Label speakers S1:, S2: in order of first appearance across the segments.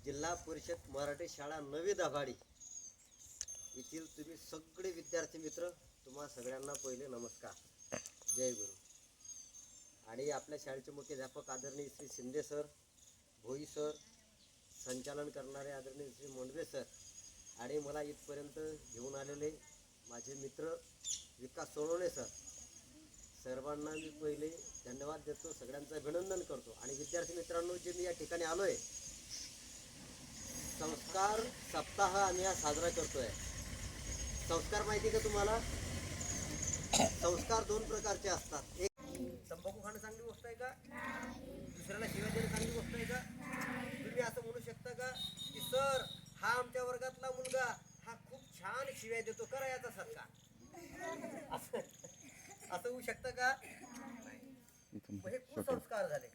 S1: जिल्हा परिषद मराठी शाळा नवी दाभाडी येथील तुम्ही सगळे विद्यार्थी मित्र, तुम्हा सगळ्यांना पहिले नमस्कार, जय गुरु. आणि आपल्या शाळेचे मुख्याध्यापक आदरणीय श्री शिंदे सर, भोई सर, संचालन करणारे आदरणीय श्री मोंडवे सर, आणि मला इथपर्यंत घेऊन आलेले माझे मित्र विकास सोनवणे सर, सर्वांना मी पहिले धन्यवाद देतो, सगळ्यांचं अभिनंदन करतो. आणि विद्यार्थी मित्रांनो, जे मी या ठिकाणी आलो आहे, संस्कार सप्ताह आम्ही हा साजरा करतोय. संस्कार माहिती का तुम्हाला? संस्कार दोन प्रकारचे असतात. एक, तंबाखू खाणं चांगली गोष्ट आहे का? दुसऱ्याला शिवाय देणं चांगली गोष्ट आहे का? तुम्ही असं म्हणू शकता का की सर, हा आमच्या वर्गातला मुलगा हा खूप छान शिवाय देतो, करा याचा सत्कार, असं होऊ शकतं का? हे कुसंस्कार झाले.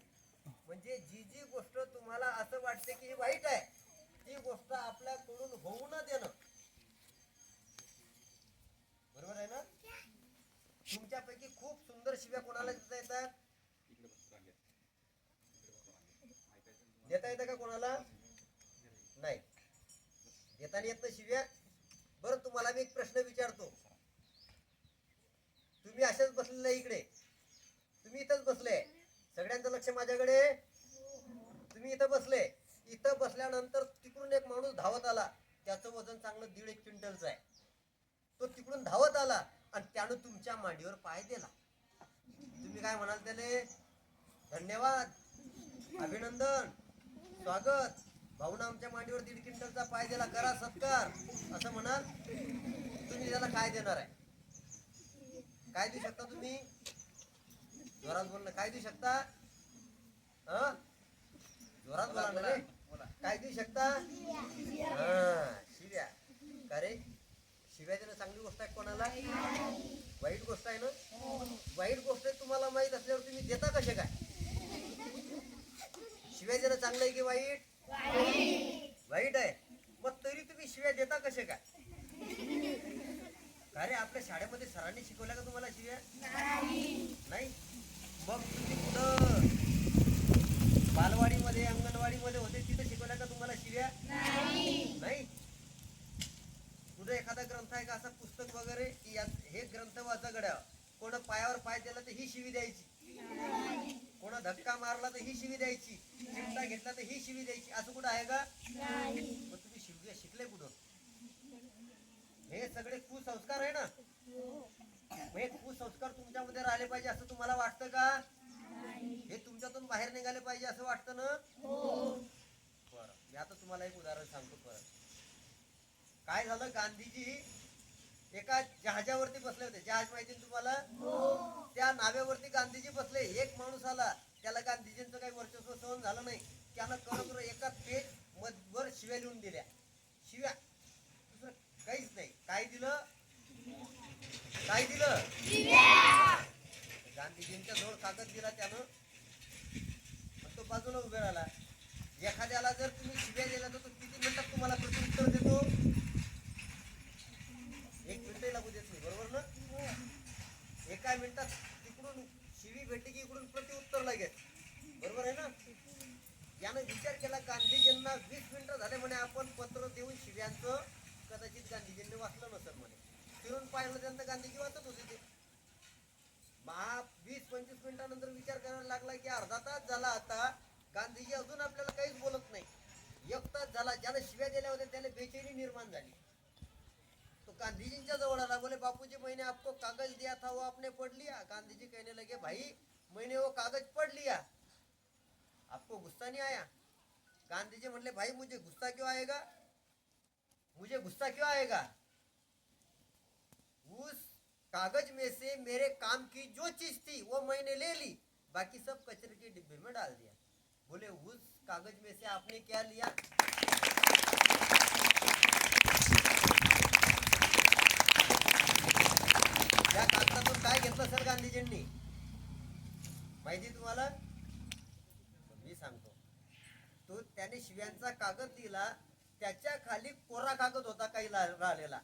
S1: म्हणजे जी जी गोष्ट तुम्हाला असं वाटते की ही वाईट आहे, ती गोष्ट आपल्याकडून होऊ न देणं. बरोबर आहे ना? तुमच्यापैकी खूप सुंदर शिव्या कोणाला देता येतात? देता येतं का कोणाला? नाही, देता येत नाही शिव्या. बरं, तुम्हाला मी एक प्रश्न विचारतो. तुम्ही अशाच बसलेला इकडे, तुम्ही इथंच बसले, सगळ्यांचं लक्ष माझ्याकडे. तुम्ही इथं बसले, इथं बसल्यानंतर तिकडून एक माणूस धावत आला, त्याचं वजन चांगलं 1.5 क्विंटलचं आहे. तो तिकडून धावत आला आणि त्यानं तुमच्या मांडीवर पाय दिला. तुम्ही काय म्हणाल त्याले? धन्यवाद, अभिनंदन, स्वागत, भाऊन आमच्या मांडीवर 1.5 क्विंटलचा पाय दिला, करा सत्कार, असं म्हणाल? तुम्ही त्याला काय देणार आहे? काय देऊ शकता तुम्ही? जोरात बोलणं. काय देऊ शकता? जोरात बोला ना रे. काय देऊ शकता? शिव्या. का रे? शिव्या देणं चांगली गोष्ट आहे कोणाला? वाईट गोष्ट आहे ना? वाईट गोष्ट आहे तुम्हाला माहित असल्यावर तुम्ही देता कसे काय? शिव्या देणं चांगलं आहे की वाईट? वाईट आहे. मग तरी तुम्ही शिव्या देता कसे काय? का रे, आपल्या शाळेमध्ये सरांनी शिकवल्या का तुम्हाला शिव्या? नाही. मग तुम्ही कुठं बालवाडीमध्ये, अंगणवाडीमध्ये होते, तिथं शिकवल्या का तुम्हाला शिव्या? नाही. कुठं एखादा ग्रंथ आहे का असं पुस्तक वगैरे की हे ग्रंथ वाचा गड्या, कोणा पायावर पाय दिला तर ही शिवी द्यायची, कोणा धक्का मारला तर ही शिवी द्यायची, चिमटा घेतला तर ही शिवी द्यायची, असं कुठं आहे का? मग तुम्ही शिव्या शिकले कुठं? हे सगळे कुसंस्कार आहे ना. हे कुसंस्कार तुमच्यामध्ये राहिले पाहिजे असं तुम्हाला वाटतं का? हे तुमच्यातून बाहेर निघाले पाहिजे असं वाटतं ना? बरं, मी आता तुम्हाला एक उदाहरण सांगतो परत. काय झालं, गांधीजी एका जहाजावरती बसले होते. जहाज माहिती तुम्हाला? त्या नावेवरती गांधीजी बसले. एक माणूस आला, त्याला गांधीजींचं काही वर्चस्व सहन झालं नाही. त्यानं करत एका पेज वर शिव्या लिहून दिल्या. शिव्या, दुसरं काहीच नाही. काय दिलं? काय दिलं? गांधीजींच्या जवळ कागद दिला त्यानं, तो बाजूला उभे राहिला. एखाद्याला जर तुम्ही शिव्या दिल्या तर तो किती मिनिटात तुम्हाला प्रत्युत्तर देतो? 1 मिनिटही लागू देत नाही. बरोबर ना? एका मिनिटात तिकडून शिवी भेटली की इकडून प्रत्युत्तर लगेच. बरोबर आहे ना? यानं विचार केला, गांधीजींना 20 मिनिटं झाले म्हणे आपण पत्र देऊन शिव्यांचं, कदाचित गांधीजींनी वाचलं नसेल म्हणे. फिरून पाहिलं त्यांना गांधीजी वाचत होते ते. 20-25 मिनिटानंतर विचार करायला लागला की अर्धा तास झाला, आता गांधीजी अजून आपल्याला काहीच बोलत नाही. 1 तास झाला. ज्याला शिव्या दिल्या होत्या त्याला बेचैनी निर्माण झाली. तो गांधीजींच्या जवळ आला, बोले बापूजी, मैंने आपको कागज दिया था वो आपने पढ़ लिया? गांधीजी कहने लगे, भाई मैंने वो कागज पढ़ लिया, आपको गुस्सा नहीं आया? गांधीजी म्हणले, भाई मुझे गुस्सा क्यों आएगा? मुझे गुस्सा क्यों आएगा? उस कागज में से मेरे काम की जो चीज थी वो मैंने ले ली, बाकी सब कचरे के डिब्बे में डाल दिया. बोले उस कागज में से आपने क्या लिया? या कागदातून काय घेतलं सर गांधीजींनी? माहिती तुम्हाला? मी सांगतो. तो त्याने शिव्यांचा कागद दिला, त्याच्या खाली कोरा कागद होता काही राहिलेला.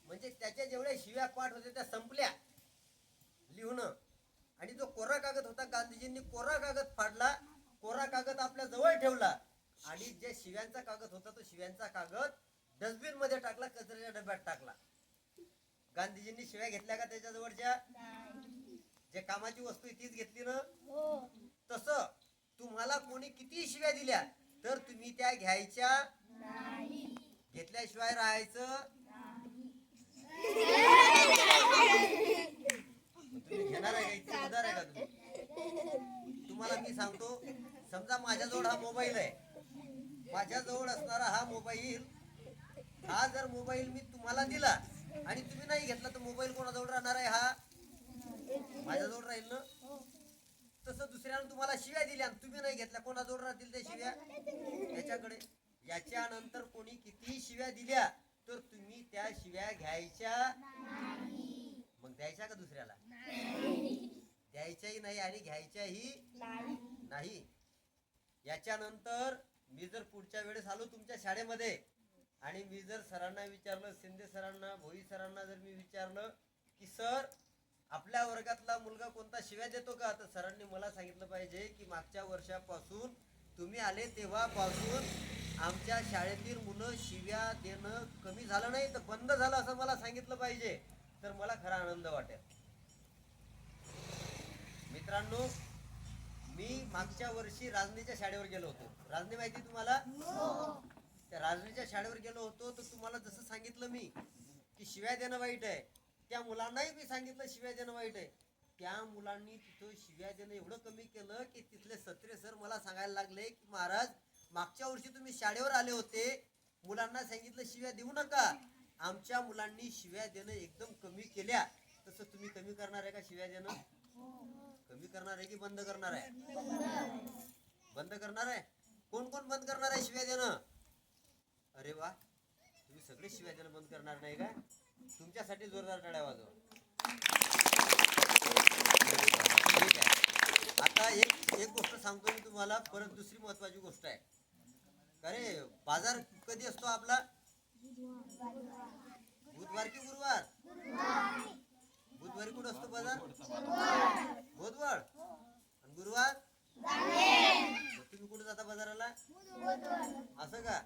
S1: म्हणजे त्याच्या जेवढ्या शिव्या पाठ होत्या त्या संपल्या लिहून. आणि जो कोरा कागद होता, गांधीजींनी कोरा कागद फाडला, कोरा कागद आपल्या जवळ ठेवला, आणि जे शिव्यांचा कागद होता तो शिव्यांचा कागद डस्टबिन मध्ये टाकला, कचऱ्याच्या डब्यात टाकला. गांधीजींनी शिव्या घेतल्या का त्याच्याजवळच्या? जे कामाची वस्तू तीच घेतली ना. तसं तुम्हाला कोणी किती शिव्या दिल्या तर तुम्ही त्या घ्यायच्या, घेतल्याशिवाय राहायचं. तुम्ही घेणार आहे का? इतके उदार आहे का तुम्ही? तुम्हाला मी सांगतो, समजा माझ्याजवळ हा मोबाईल आहे, माझ्याजवळ असणारा हा मोबाईल, हा जर मोबाईल मी तुम्हाला दिला आणि तुम्ही नाही घेतला तर मोबाईल कोणाजवळ राहणार आहे? हा माझ्याजवळ राहील ना. तसं दुसऱ्यानं तुम्हाला शिव्या दिल्या आणि तुम्ही नाही घेतल्या, कोणाजवळ राहतील त्या शिव्या? याच्याकडे. याच्यानंतर कोणी किती शिव्या दिल्या तर तुम्ही त्या शिव्या घ्यायच्या, मग द्यायच्या का दुसऱ्याला? द्यायच्याही नाही आणि घ्यायच्याही नाही. याच्यानंतर मी जर पुढच्या वेळेस आलो तुमच्या शाळेमध्ये आणि मी जर सरांना विचारलं, शिंदे सरांना, भोई सरांना जर मी विचारलं की सर आपल्या वर्गातला मुलगा कोणता शिव्या देतो का, तर सरांनी मला सांगितलं पाहिजे की मागच्या वर्षापासून तुम्ही आले तेव्हापासून आमच्या शाळेतील मुलं शिव्या देणं कमी झालं नाही तर बंद झालं असं मला सांगितलं पाहिजे, तर मला खरा आनंद वाटेल. मित्रांनो, मी मागच्या वर्षी राजनीच्या शाळेवर गेलो होतो. राजनी माहिती तुम्हाला? त्या राजनीच्या शाळेवर गेलो होतो तर तुम्हाला जसं सांगितलं मी की शिव्या देणं वाईट आहे, त्या मुलांनाही मी सांगितलं शिव्या देणं वाईट आहे. त्या मुलांनी तिथं शिव्या देणं एवढं कमी केलं की तिथले सत्रे सर मला सांगायला लागले की महाराज मागच्या वर्षी तुम्ही शाळेवर आले होते, मुलांना सांगितलं शिव्या देऊ नका, आमच्या मुलांनी शिव्या देणं एकदम कमी केल्या. तसं तुम्ही कमी करणार आहे का शिव्या देणं? कमी करणार आहे की बंद करणार आहे? बंद करणार आहे. कोण कोण बंद करणार आहे शिव्या देणं? अरे वा, तुम्ही सगळे शिव्या देणं बंद करणार नाही का? तुमच्यासाठी जोरदार टाळ्या वाजवा. ठीक आहे. आता एक गोष्ट सांगतो मी तुम्हाला, परत दुसरी महत्वाची गोष्ट आहे. अरे बाजार कधी असतो आपला? बुधवार की गुरुवार? बुधवारी कुठं असतो बाजार? बुधवार. आणि गुरुवार? तुम्ही कुठे जाता बाजाराला? असं का?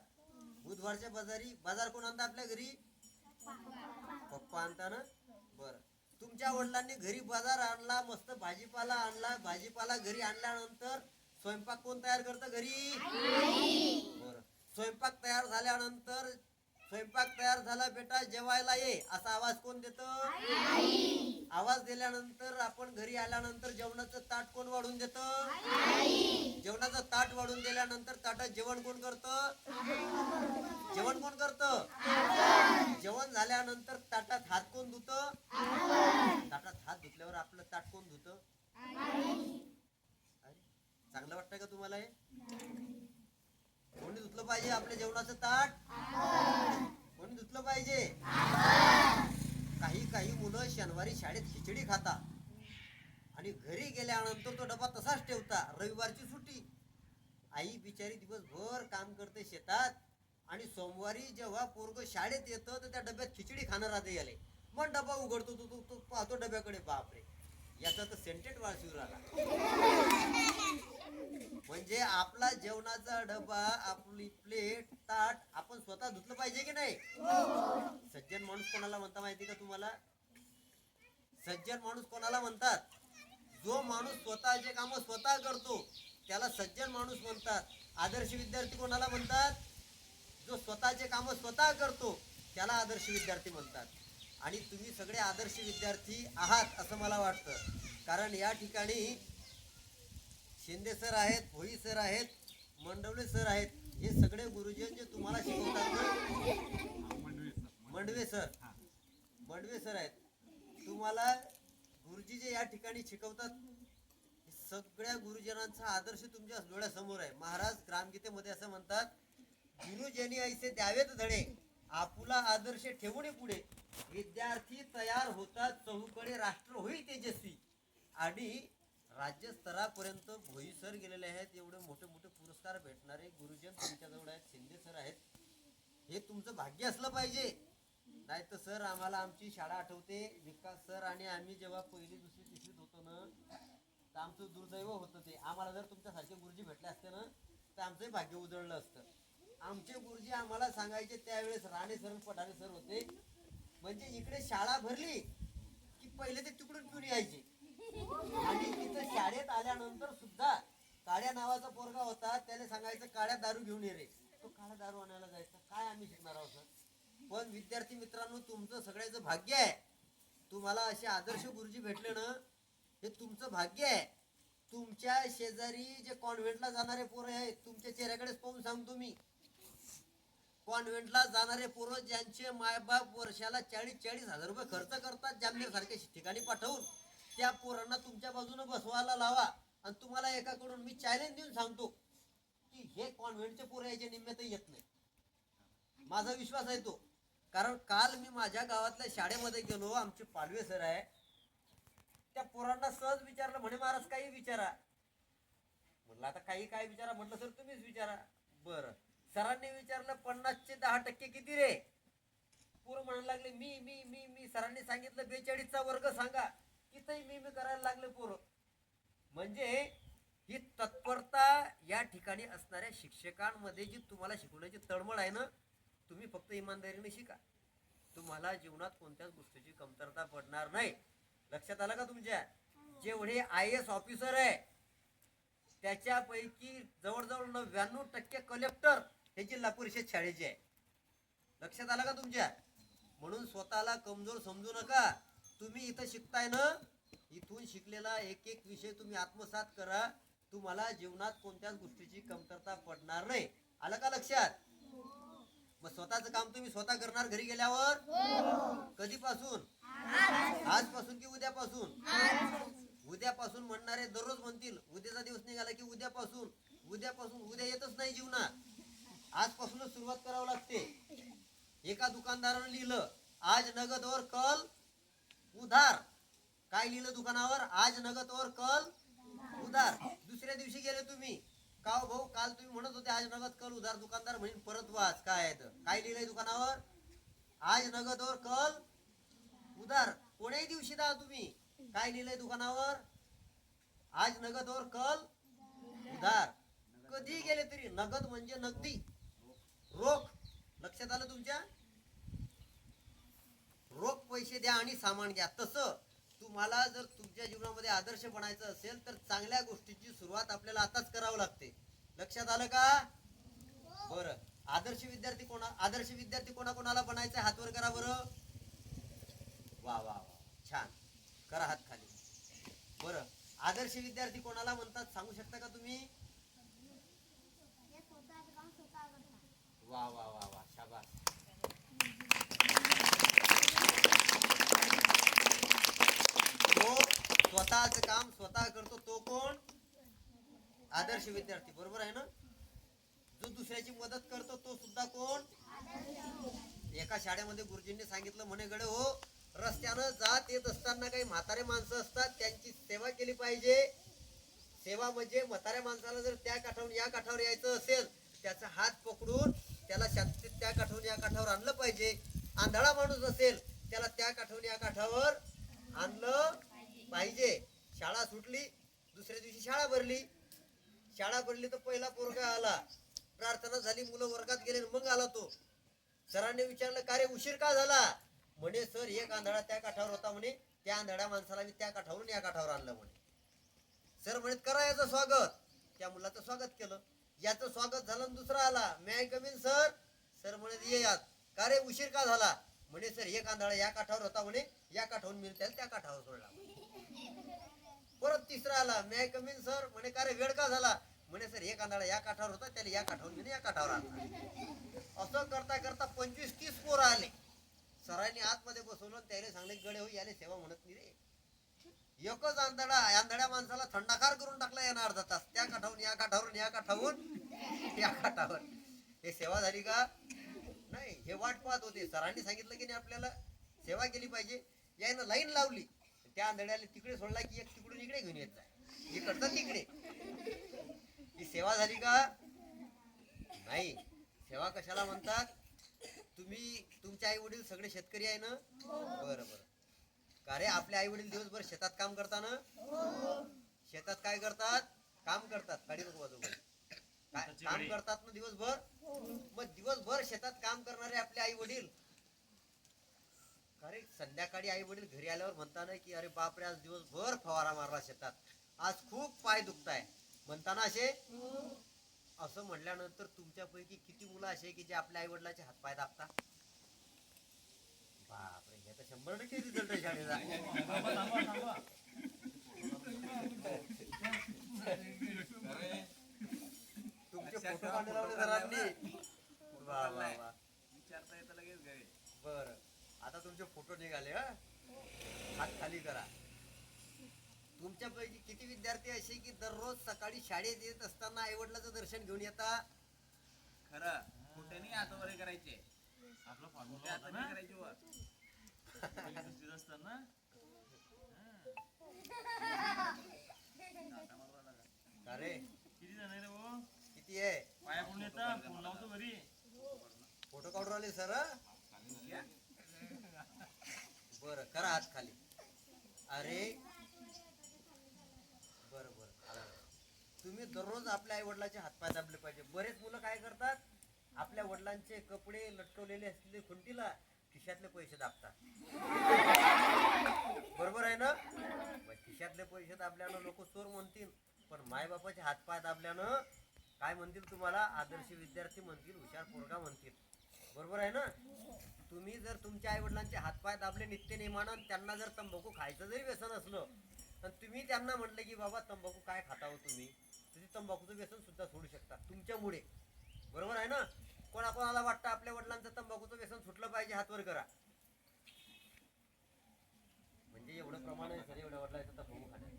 S1: बुधवारच्या बाजारी बाजार कोण आणता आपल्या घरी? पप्पा आणता ना. बरं, तुमच्या वडिलांनी घरी बाजार आणला, मस्त भाजीपाला आणला, भाजीपाला घरी आणल्यानंतर स्वयंपाक कोण तयार करतं घरी? बरं, स्वयंपाक तयार झाल्यानंतर स्वयंपाक तयार झाला बेटा जेवायला ये असा आवाज कोण देतं? आवाज दिल्यानंतर आपण घरी आल्यानंतर जेवणाचं ताट कोण वाढून देतं? जेवणाचं ताट वाढून दिल्यानंतर ताटात जेवण कोण करतं? जेवण कोण करतं? जेवण झाल्यानंतर ताटात हात कोण धुतं? ताटात हात धुतल्यावर आपलं ताट कोण धुतं? चांगलं वाटतंय का तुम्हाला हे? कोणी धुतलं पाहिजे आपल्या जेवणाचं ताट? कोणी धुतलं पाहिजे? काही मुलं शनिवारी शाळेत खिचडी खाता आणि घरी गेल्यानंतर तो डबा तसाच ठेवता. रविवारची सुट्टी, आई बिचारी दिवसभर काम करते शेतात आणि सोमवारी जेव्हा पोरग शाळेत येतं तर त्या डब्यात खिचडी खाणं राहते याले. मग डबा उघडतो तो पाहतो डब्याकडे, बापरे याचा तर सेंटेड वास येऊ राहिला. म्हणजे आपला जेवणाचा डबा, आपली प्लेट, ताट आपण स्वतः धुतलं पाहिजे की नाही? सज्जन माणूस कोणाला म्हणता माहिती का तुम्हाला? सज्जन माणूस कोणाला म्हणतात? जो माणूस स्वतःचे काम स्वतः करतो त्याला सज्जन माणूस म्हणतात. आदर्श विद्यार्थी कोणाला म्हणतात? जो स्वतःचे काम स्वतः करतो त्याला आदर्श विद्यार्थी म्हणतात. आणि तुम्ही सगळे आदर्श विद्यार्थी आहात असं मला वाटतं, कारण या ठिकाणी शिंदे सर आहेत, भोई सर आहेत, मंडवले सर आहेत, हे सगळे गुरुजन जे तुम्हाला शिकवतात ना, मंडवे सर आहेत. तुम्हाला गुरुजी जे या ठिकाणी शिकवतात सगळ्या गुरुजनांचा आदर्श तुमच्या डोळ्यासमोर आहे. महाराज ग्रामगीतेमध्ये असं म्हणतात, गुरुजनी ऐसे द्यावेत धडे, आपुला आदर्श ठेवणे पुढे, विद्यार्थी तयार होतात चहूकडे राष्ट्र होईल तेजस्वी. आणि राज्यस्तरापर्यंत भोई सर गेलेले आहेत. एवढे मोठे मोठे पुरस्कार भेटणारे गुरुजन तुमच्याजवळ आहेत, शिंदे सर आहेत. हे तुमचं भाग्य असलं पाहिजे. नाही तर सर आम्हाला आमची शाळा आठवते, विकास सर आणि आम्ही जेव्हा पहिली दुसरी तिसरीत होतो ना तर आमचं दुर्दैव होतं ते. आम्हाला जर तुमच्यासारखे गुरुजी भेटले असते ना तर आमचंही भाग्य उजळलं असतं. आमचे गुरुजी आम्हाला सांगायचे त्यावेळेस राणे सर पठारे सर होते, म्हणजे इकडे शाळा भरली की पहिले ते तिकडून पिऊन यायचे. आणि तिथं शाळेत आल्यानंतर सुद्धा काळ्या नावाचा पोरगा होता, त्याने सांगायचं काळ्या दारू घेऊन ये रे. तो काळ्या दारू आणायला जायचा. काय आम्ही शिकणार आहोत सर? पण विद्यार्थी मित्रांनो, तुमचं सगळ्याचं भाग्य आहे. तुम्हाला असे आदर्श गुरुजी भेटले ना, हे तुमचं भाग्य आहे. तुमच्या शेजारी जे कॉन्व्हेंटला जाणारे पोरं आहेत, तुमच्या चेहऱ्याकडेच पाहून सांगतो मी, कॉन्व्हेंटला जाणारे पोरं ज्यांचे मायबाप वर्षाला 40,000 रुपये खर्च करतात जामनेर सारख्या ठिकाणी पाठवून, त्या पोरांना तुमच्या बाजूने बसवायला लावा. आणि तुम्हाला एकाकडून मी चॅलेंज देऊन सांगतो की हे कॉन्व्हेंटचे पोरं याच्या निम्म्यातही येत नाही. माझा विश्वास आहे तो. कारण काल मी माझ्या गावातल्या शाळेमध्ये गेलो, आमचे पालवे सर आहे, त्या पोरांना सहज विचारलं, म्हणे महाराज काही विचारा. म्हटलं आता काही काय विचारा. म्हटलं सर तुम्हीच विचारा. बरं. सरांनी विचारलं 50चे 10% किती रे? पोरं म्हणायला लागले मी मी मी मी. सरांनी सांगितलं 42चा वर्ग सांगा. तिथंही मी करायला लागले पोरं. म्हणजे ही तत्परता या ठिकाणी असणाऱ्या शिक्षकांमध्ये जी तुम्हाला शिकवण्याची तळमळ आहे ना, तुम्ही फक्त इमानदारीने शिका. तुम्हाला जीवनात कोणत्याच गोष्टीची कमतरता पडणार नाही. लक्षात आलं का तुमच्या? जेवढे IAS ऑफिसर आहे त्याच्यापैकी जवळजवळ 99% कलेक्टर हे जिल्हा परिषद शाळेचे आहे. लक्षात आलं का तुमच्या? म्हणून स्वतःला कमजोर समजू नका. तुम्ही इथं शिकताय ना, इथून शिकलेला एक एक विषय तुम्ही आत्मसात करा. तुम्हाला जीवनात कोणत्याच गोष्टीची कमतरता पडणार नाही. आलं का लक्षात? मग स्वतःचं काम तुम्ही स्वतः करणार घरी गेल्यावर? कधीपासून? आजपासून की उद्यापासून? उद्यापासून म्हणणारे दररोज म्हणतील. उद्याचा दिवस निघाला की उद्यापासून. उद्यापासून उद्या येतच नाही जीवनात. आजपासूनच सुरुवात करावं लागते. एका दुकानदारानं लिहिलं आज नगद और कल उधार. काय लिहिलं दुकानावर? आज नगद और कल उधार. दुसऱ्या दिवशी गेले तुम्ही, का भाऊ काल तुम्ही म्हणत होते आज नगद कल उधार. दुकानदार म्हणून परत वाच काय आहे तर. काय लिहिलंय दुकानावर? आज नगद और कल उधार. कोण्याही दिवशी दा तुम्ही, काय लिहिलंय दुकानावर? आज नगद और कल उधार. कधी गेले तरी नगद म्हणजे नगदी, रोख. लक्षात आलं तुमच्या? रोख पैसे द्या आणि सामान घ्या. तसं तुम्हाला जर तुमच्या जीवनामध्ये आदर्श बनायचं असेल तर चांगल्या गोष्टीची सुरुवात आपल्याला आताच करावं लागते. लक्षात आलं का? बरं. आदर्श विद्यार्थी कोणाकोणाला बनायचं? हात वर करा बरं. वा वा वा, छान. करा हात खाली. बरं. आदर्श विद्यार्थी कोणाला म्हणतात सांगू शकता का तुम्ही? वा वा वा वा, शाबास. तो स्वतःच काम स्वतः करतो तो कोण? आदर्श विद्यार्थी. बरोबर आहे ना? जो दुसऱ्याची मदत करतो तो सुद्धा कोण? एका शाळेमध्ये गुरुजींनी सांगितलं, म्हणे गडे हो, रस्त्यानं जात येत असताना काही म्हातारे माणसं असतात, त्यांची सेवा केली पाहिजे. सेवा म्हणजे म्हाताऱ्या माणसाला जर त्या काठावरून या काठावर यायचं असेल, त्याचा हात पकडून त्याला शांततेत त्या काठावरून या काठावर आणलं पाहिजे. आंधळा माणूस असेल त्याला त्या काठावरून या काठावर आणलं पाहिजे. शाळा सुटली, दुसऱ्या दिवशी शाळा भरली. शाळा भरली तर पहिला पोरगा आला, प्रार्थना झाली, मुलं वर्गात गेले, मग आला तो. सरांनी विचारलं का रे उशीर का झाला? म्हणे सर एक आंधळा त्या काठावर होता, म्हणे त्या आंधळ्या माणसाला मी त्या काठावरून या काठावर आणलं. म्हणे सर म्हणत करा याचं स्वागत. त्या मुलाचं स्वागत केलं. याचं स्वागत झालं. दुसरा आला, may I come in sir? Sir म्हणत ये यात. का रे उशीर का झाला? म्हणे सर एक आंधळा या काठावर होता, म्हणे या काठावरून मी त्याला त्या काठावर सोडला. परत तिसरा आला, may I come in sir? म्हणे का रे वेळ का झाला? म्हणे सर एक आंधळा या काठावर होता, त्याला या काठावरून मी या काठावर आणला. असं करता करता 25-30 पोरं आले. सरांनी आतमध्ये बसवलं, त्याने सांगले गडे हो याने सेवा म्हणत नाही रे. एकच आंधळ्या माणसाला थंडाकार करून टाकला यानं अर्धा तास. त्या काठावरून या काठावरून या काठावरून या काठावर. हे सेवा झाली का? नाही. हे वाट पाहत होते. सरांनी सांगितलं की नाही आपल्याला सेवा केली पाहिजे. यानं लाईन लावली. त्या आंधळ्याला तिकडे सोडला की एक तिकडून इकडे घेऊन येत आहे, इकडचं तिकडे. ही सेवा झाली का? नाही. सेवा कशाला म्हणतात? तुम्ही तुमचे आई वडील सगळे शेतकरी आहे ना? बरं बरं. का रे आपले आई वडील दिवसभर शेतात काम करतात ना? शेतात काय करतात? काम करतात. काढी नको बाजू. काम करतात ना दिवसभर. मग दिवसभर शेतात काम करणारे आपले आई वडील, अरे संध्याकाळी आई वडील घरी आल्यावर म्हणताना की अरे बापरे आज दिवसभर फवारा मारला शेतात, आज खूप पाय दुखताय म्हणताना असे. असं म्हटल्यानंतर तुमच्यापैकी किती मुलं असे की जे आपल्या आई वडिलांचे हातपाय दाबतात? बापरे, हे तर 100% रिझल्ट आहे शाळेचा. तुमचे फोटो काढून लावले घरातली. वा वा वा, बर. आता तुमचे फोटो निघाले. हात खाली करा. तुमच्यापैकी किती विद्यार्थी असे की दररोज सकाळी शाळेत येत असताना आई वडिलांचं दर्शन घेऊन येतात?
S2: खरं कुठे नाही आता वरे करायचे, आपलं फॉर्म्युला आता नाही करायचे वर असताना.
S1: अरे
S2: किती जण आहे रे भाऊ?
S1: किती आहे?
S2: पाया पडून येतात, फोन लावतो घरी.
S1: फोटो काढून राहिले सर. बर, करा हात खाली. अरे बर बर, तुम्ही दररोज आपल्या आई वडिलांचे हातपाय दाबले पाहिजे. बरेच मुलं काय करतात, आपल्या वडिलांचे कपडे लटकवलेले असलेले खुंटीला खिशातले पैसे दाबतात. बरोबर आहे ना? खिशातले पैसे दाबल्यानं लोक चोर म्हणतील, पण मायबापाचे हातपाय दाबल्यानं काय म्हणतील तुम्हाला? आदर्श विद्यार्थी म्हणतील, हुशार पोरगा म्हणतील. बरोबर आहे ना? तुम्ही जर तुमच्या आई वडिलांचे हातपाय दाबले नित्य नेमानं, त्यांना जर तंबाखू खायचं जरी व्यसन असलं तर तुम्ही त्यांना म्हटलं की बाबा तंबाखू काय खाता हो तुम्ही, तुम्ही तंबाखूचं व्यसन सुद्धा सोडू शकता तुमच्यामुळे. बरोबर आहे ना? कोणाकोणाला वाटतं आपल्या वडिलांचं तंबाखूचं व्यसन सुटलं पाहिजे? हातवर करा. म्हणजे एवढं प्रमाण आहे सर एवढ्या वडिलांचं तंबाखू खाण्यात.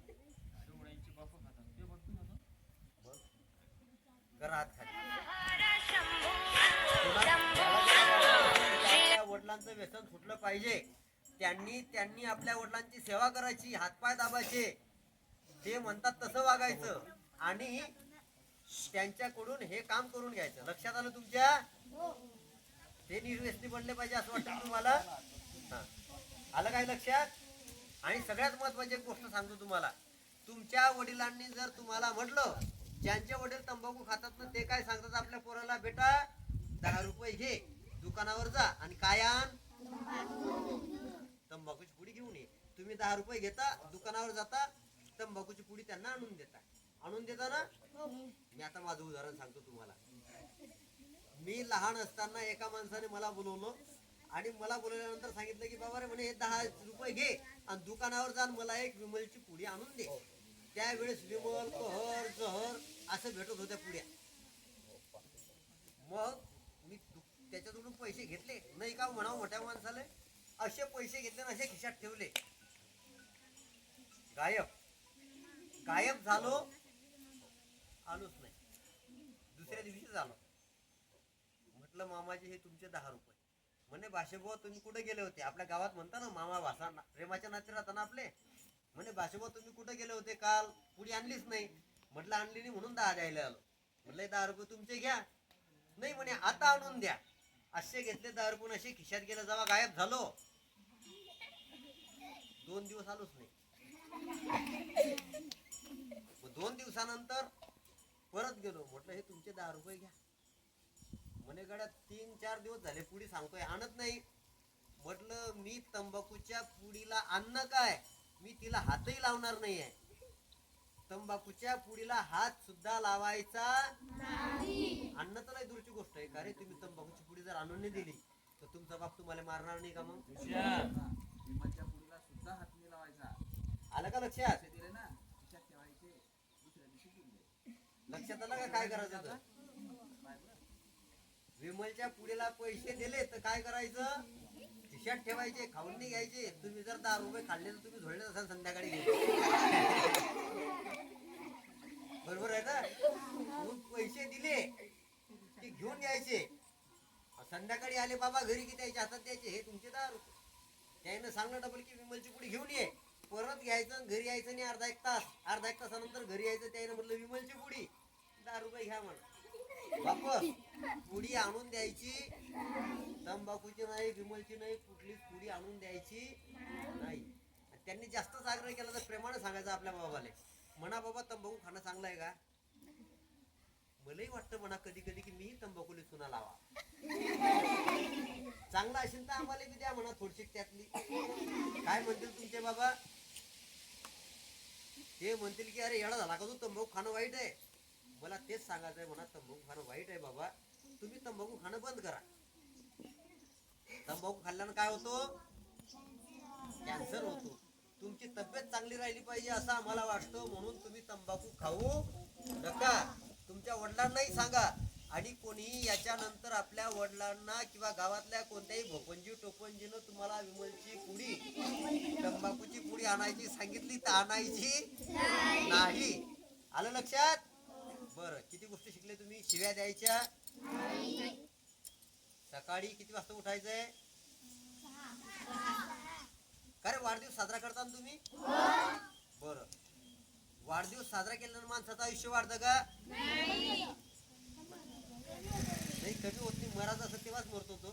S1: करा हात खाली. आपल्या वडिलांचं व्यसन सुटलं पाहिजे, त्यांनी आपल्या वडिलांची सेवा करायची, हातपाय दाबायचे, ते म्हणतात तसं वागायचं आणि त्यांच्याकडून हे काम करून घ्यायचं. लक्षात आलं तुमच्या? ते निर्व्यसनी बनले पाहिजे असं वाटतं तुम्हाला? आलं काय लक्षात? आणि सगळ्यात महत्वाची एक गोष्ट सांगतो तुम्हाला, तुमच्या वडिलांनी जर तुम्हाला म्हटलं, ज्यांचे वडील तंबाखू खातात ना ते काय सांगतात आपल्या पोराला, बेटा 10 रुपये घे, दुकानावर जा आणि काय आण? तंबाखूची पुडी घेऊन ये. तुम्ही 10 रुपये घेता, दुकानावर जाता, तंबाखूची पुडी त्यांना आणून देता ना? मी आता माझं उदाहरण सांगतो तुम्हाला. मी लहान असताना एका माणसाने मला बोलवलं आणि मला बोलवल्यानंतर सांगितलं की बाबा रे म्हणे हे 10 रुपये घे आणि दुकानावर जा मला एक विमलची पुडी आणून दे. त्यावेळेस विमल, कहर, जहर असं भेटत होत्या पुड्या. मग मी त्याच्याकडून पैसे घेतले नाही का म्हणावं मोठ्या माणसाला, असे पैसे घेतले आणि असे खिशात ठेवले. गायब झालो, आलोच नाही. दुसऱ्या दिवशीच आलो. म्हटलं मामाजी हे तुमचे 10 रुपये. म्हणे भाषेबुवा तुम्ही कुठे गेले होते? आपल्या गावात म्हणता ना मामा भाषा, प्रेमाच्या नाते राहताना आपले. म्हणे भाषेबुवा तुम्ही कुठे गेले होते काल? पुढे आणलीच नाही. म्हटलं आणली नाही म्हणून 10 द्यायला आलो. म्हटलं 10 रुपये तुमचे घ्या. नाही म्हणे आता आणून द्या. असे घेतले 10 रुपये, असे खिशात गेले, जेव्हा गायब झालो 2 दिवस आलोच नाही. 2 दिवसानंतर परत गेलो. म्हटलं हे तुमचे 10 रुपये घ्या. म्हणे गड्या 3-4 दिवस झाले पुडी सांगतोय आणत नाही. म्हटलं मी तंबाखूच्या पुडीला अन्न काय, मी तिला हातही लावणार नाही आहे. तंबाखूच्या पुडीला हात सुद्धा लावायचा नाही. अन्न तर नाही दूरची गोष्ट आहे का रे. तुम्ही तंबाखूची पुडी जर आणून नाही दिली तर तुमचा बाप तुम्हाला मारणार नाही का? मग
S2: विमलच्या पुडीला सुद्धा हात नाही लावायचा.
S1: आलं का लक्षात?
S2: दिले ना खिशात ठेवायचे, दुसऱ्या दिवशी दिले.
S1: लक्षात आलं का काय करायचं तर? विमलच्या पुढेला पैसे दिले तर काय करायचं? खिशात ठेवायचे, खाऊन नाही घ्यायचे. तुम्ही जर 10 रुपये खाल्ले तर तुम्ही झोडले असाल संध्याकाळी घ्यायचे. बरोबर आहे ना? म्हणून पैसे दिले की घेऊन यायचे. संध्याकाळी आले बाबा घरी की त्याच्या हातात द्यायचे हे तुमचे 10 रुपये. त्यानं सांगणं डबल की विमलची पुडी घेऊन ये. परत घ्यायचं, घरी यायचं नाही अर्धा एक तासानंतर घरी यायचं. त्यानं म्हटलं विमलची पुडी 10 रुपये घ्या म्हणा. वापस पुडी आणून द्यायची, तंबाखूची नाही, विमलची नाही, कुठलीच पुडी आणून द्यायची नाही. त्यांनी जास्तच आग्रह केला तर प्रेमाने सांगायचं आपल्या बाबाले, म्हणा बाबा तंबाखू खाणं चांगलं आहे का? मलाही वाटतं म्हणा कधी कधी की मीही तंबाखूला चुना लावा. चांगला असेल तर आम्हाला बी द्या म्हणा थोडीशी त्यातली. काय म्हणतील तुमचे बाबा? ते म्हणतील की अरे येडा झाला का तू, तंबाखू खाणं वाईट आहे. मला तेच सांगायचं आहे म्हणा, तंबाखू खाणं वाईट आहे बाबा. तुम्ही तंबाखू खाणं बंद करा. तंबाखू खाल्ल्यानं काय होतो? कॅन्सर होतो. तुमची तब्येत चांगली राहिली पाहिजे असं आम्हाला वाटतं, म्हणून तुम्ही तंबाखू खाऊ नका. तुमच्या वडिलांनाही सांगा. आणि कोणीही याच्यानंतर आपल्या वडिलांना किंवा गावातल्या कोणत्याही भोपंजी टोपंजीनं तुम्हाला विमलची पुडी, तंबाखूची पुडी आणायची सांगितली तर आणायची नाही. आलं लक्षात? बरं, किती गोष्टी शिकले तुम्ही? शिव्या द्यायच्या. सकाळी किती वाजता उठायचंय? का रे, वाढदिवस साजरा करता ना तुम्ही? बरं, वाढदिवस साजरा केल्यानं माणसाचं आयुष्य वाढतं का? नाही, कमी होत नाही. मरायचं असं तेव्हाच मरतो तो.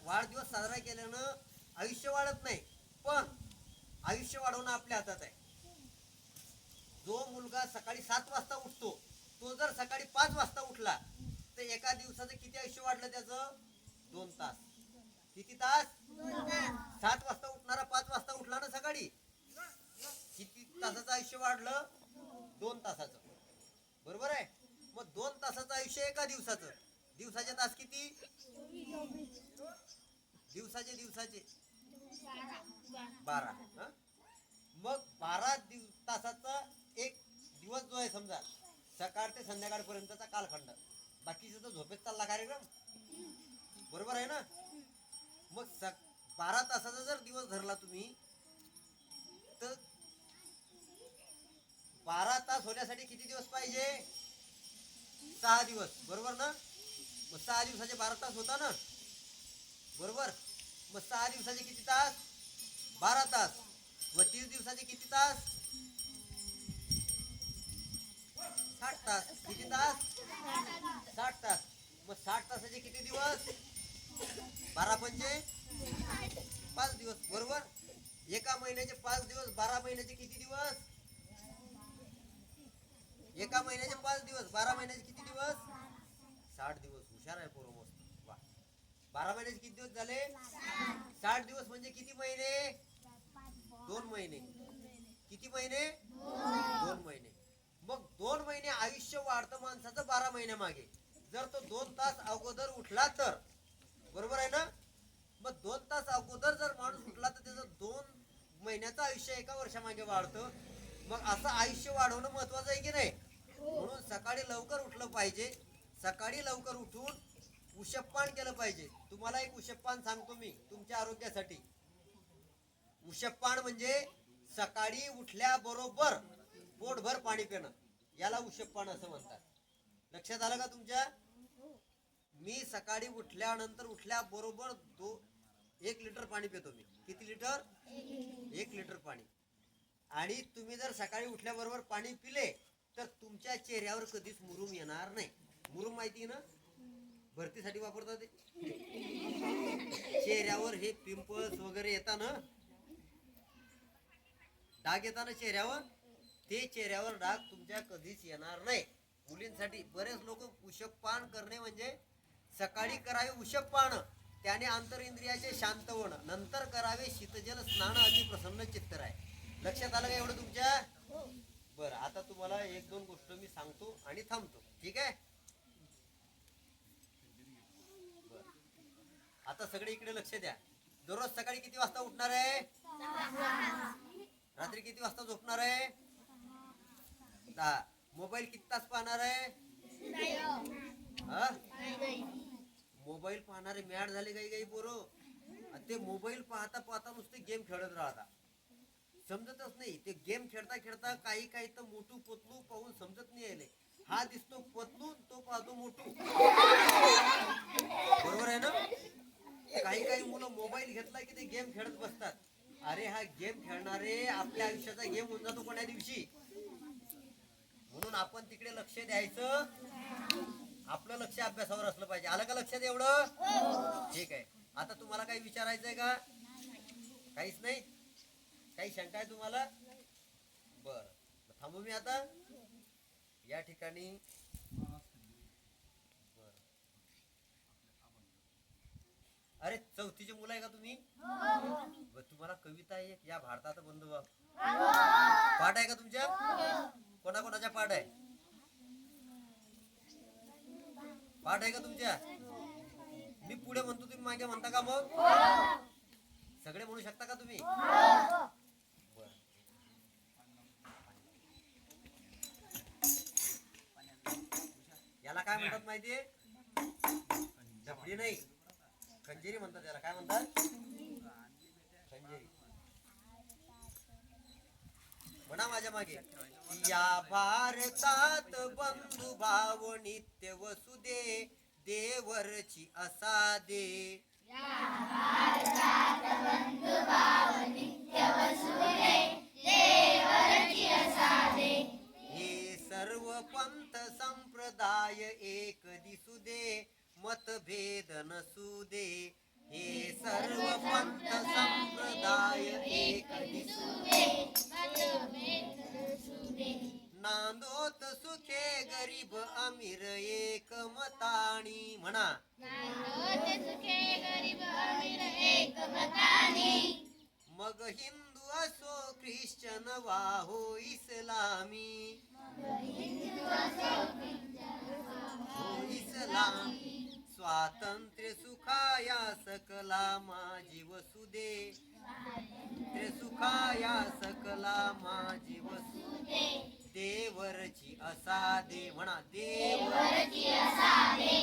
S1: वाढदिवस साजरा केल्यानं आयुष्य वाढत नाही, पण आयुष्य वाढवणं आपल्या हातात आहे. जो मुलगा सकाळी 7 वाजता उठतो, तो जर सकाळी 5 वाजता उठला तर एका दिवसाचं किती आयुष्य वाढलं त्याचं? 2 तास. किती तास? 7 वाजता उठणारा 5 वाजता उठला ना सकाळी, किती तासाचं आयुष्य वाढलं? 2 तासाचं. बरोबर आहे? मग 2 तासाचं आयुष्य एका दिवसाचं. दिवसाचे तास किती? दिवसाचे 12. मग 12 तासाचा एक दिवस जो आहे समजा, सकाळ ते संध्याकाळपर्यंतचा कालखंड. बाकीचा तर झोपेत चालला कार्यक्रम. बरोबर आहे ना? मग 12 तासाचा जर दिवस धरला तुम्ही, तर 12 तास होण्यासाठी किती दिवस पाहिजे? 6 दिवस. बरोबर ना? मग 6 दिवसाचे 12 तास होता ना? बरोबर. मग 6 दिवसाचे किती तास? 12 तास. व 30 दिवसाचे किती तास? 60 तास. किती तास? 60 तास. मग 60 तासाचे किती दिवस? 12 पंचे 5 दिवस. बरोबर. एका महिन्याचे 5 दिवस. 12 महिन्याचे किती दिवस? एका महिन्याचे 5 दिवस. 12 महिन्याचे किती दिवस? 60 दिवस. हुशार आहे पोरं, मस्त. वा. 12 महिन्याचे किती दिवस झाले? 60 दिवस. म्हणजे किती महिने? 2 महिने. किती महिने? 2 महिने. मग 2 महिने आयुष्य वाढतं माणसाचं 12 महिन्या मागे. जर तो 2 तास अगोदर उठला तर. बरोबर आहे ना? मग 2 तास अगोदर जर माणूस उठला तर त्याचं 2 महिन्याचं आयुष्य एका वर्षामागे वाढतं. मग असं आयुष्य वाढवणं महत्वाचं आहे की नाही? म्हणून सकाळी लवकर उठलं पाहिजे. सकाळी लवकर उठून उशप्पान केलं पाहिजे. तुम्हाला एक उशप्पान सांगतो मी तुमच्या आरोग्यासाठी. उशप्पान म्हणजे सकाळी उठल्याबरोबर पोटभर पाणी पिणं, याला उशप्पान असं म्हणतात. लक्षात आलं का तुमच्या? मी सकाळी उठल्याबरोबर 1 लिटर पाणी पितो मी. किती लिटर? 1 लिटर पाणी. आणि तुम्ही जर सकाळी उठल्याबरोबर पाणी पिले तर तुमच्या चेहऱ्यावर कधीच मुरूम येणार नाही. मुरूम माहिती ना? भरतीसाठी वापरतात ते. चेहऱ्यावर हे पिंपल्स वगैरे येतात ना, डाग येतात ना चेहऱ्यावर, ते चेहऱ्यावर डाग तुमच्या कधीच येणार नाही. मुलींसाठी बरेच लोक उशप्पान करणे म्हणजे सकाळी करावे उशप्पान, त्याने आंतरिंद्रियाचे शांत होणं, नंतर करावे शीतजल स्नान, अति प्रसन्न चित्त राहे. लक्षात आलं का एवढं तुमच्या? बरं, आता तुम्हाला 1-2 गोष्ट मी सांगतो आणि थांबतो. ठीक आहे? बरं, आता सगळे इकडे लक्ष द्या. दररोज सकाळी किती वाजता उठणार आहे? रात्री किती वाजता झोपणार आहे? 10. मोबाईल किती तास पाहणार आहे? मोबाईल पाहणारे मॅड झाले काही पोरं. ते मोबाईल पाहता पाहता नुसते गेम खेळत राहतात. समजतच नाही. ते गेम खेळता खेळता काही तर मोठू पतलू पाहून समजत नाही यायले. हा दिसतो पतलू, तो पाहतो मोठू. बरोबर आहे ना? काही मुलं मोबाईल घेतला की ते गेम खेळत बसतात. अरे हा गेम खेळणारे आपल्या आयुष्याचा गेम होऊन जातो कोण्या दिवशी. म्हणून आपण तिकडे लक्ष द्यायचं. आपलं लक्ष अभ्यासावर असलं पाहिजे. आलं का लक्षात एवढं? ठीक आहे. आता तुम्हाला काही विचारायचंय का? काहीच नाही? काही शंका आहे तुम्हाला? बरं, थांबू मी आता. या ठिकाणी अरे चौथीचे मुलं आहे का तुम्ही? तुम्हाला कविता एक या भारताचा बंधुभाव पाठ आहे का तुमच्या? कोणाकोणाच्या पाठ आहे? पाठ आहे का तुमच्या? मी पुढे म्हणतो तुम्ही मागे म्हणता का मग? सगळे म्हणू शकता का तुम्ही? याला काय म्हणतात माहितीये? डबडी नाही, खंजेरी म्हणतात त्याला. काय म्हणतात? खंजेरी. म्हणा माझ्या मागे. या भारतात बंधुभाव नित्य वसुदे देवरची असा दे. या भारतात बंधुभाव नित्य वसुदे देवरची असा दे. हे सर्व पंथ संप्रदाय एक दिसू दे मतभेद नसू दे. हे सर्व पंथ संप्रदाय एक दिसू दे मतभेद नसू दे. नांदोत सुखे गरीब अमीर एक मतानी. म्हणा. नांदोत सुखे गरीब अमीर एक मतानी. मग हिंदू असो ख्रिश्चन वा हो इस्लामी. इस्लामी. स्वातंत्र्य सुखाया सकला माझी वसुदे. स्वातंत्र्य सुखाया सकला माझी वसुदे देवरची असा दे. म्हणा. देवरची असा दे.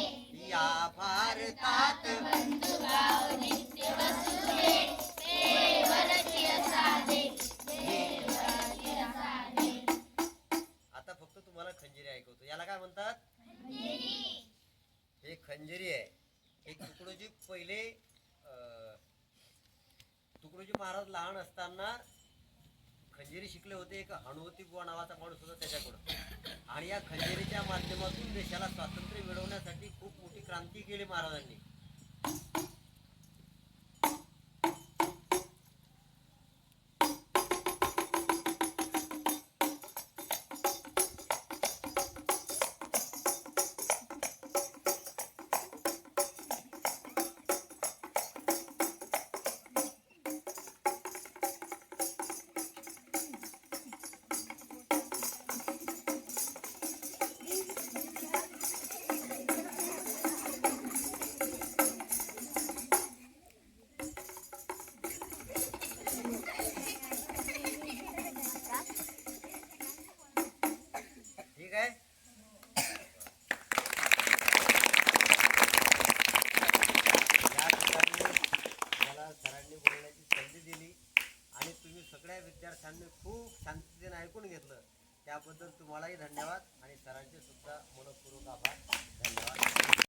S1: या भारतात बंधुभाव नित्य वसुदे देवरची असा दे. देवरची असा दे. आता फक्त तुम्हाला खंजिरी ऐकवतो. याला काय म्हणतात? हे खंजिरी आहे. हे तुकडोजी पहिले तुकडोजी महाराज लहान असताना खंजिरी शिकले होते. एक हनुवती बुवा नावाचा माणूस होता त्याच्याकडं. आणि या खंजिरीच्या माध्यमातून देशाला स्वातंत्र्य मिळवण्यासाठी खूप मोठी क्रांती केली महाराजांनी. ठीक आहे. या ठिकाणी मला सरांनी बोलण्याची संधी दिली आणि तुम्ही सगळ्या विद्यार्थ्यांनी खूप शांततेने ऐकून घेतलं. त्याबद्दल तुम्हालाही धन्यवाद आणि सरांचे सुद्धा मनपूर्वक आभार. धन्यवाद.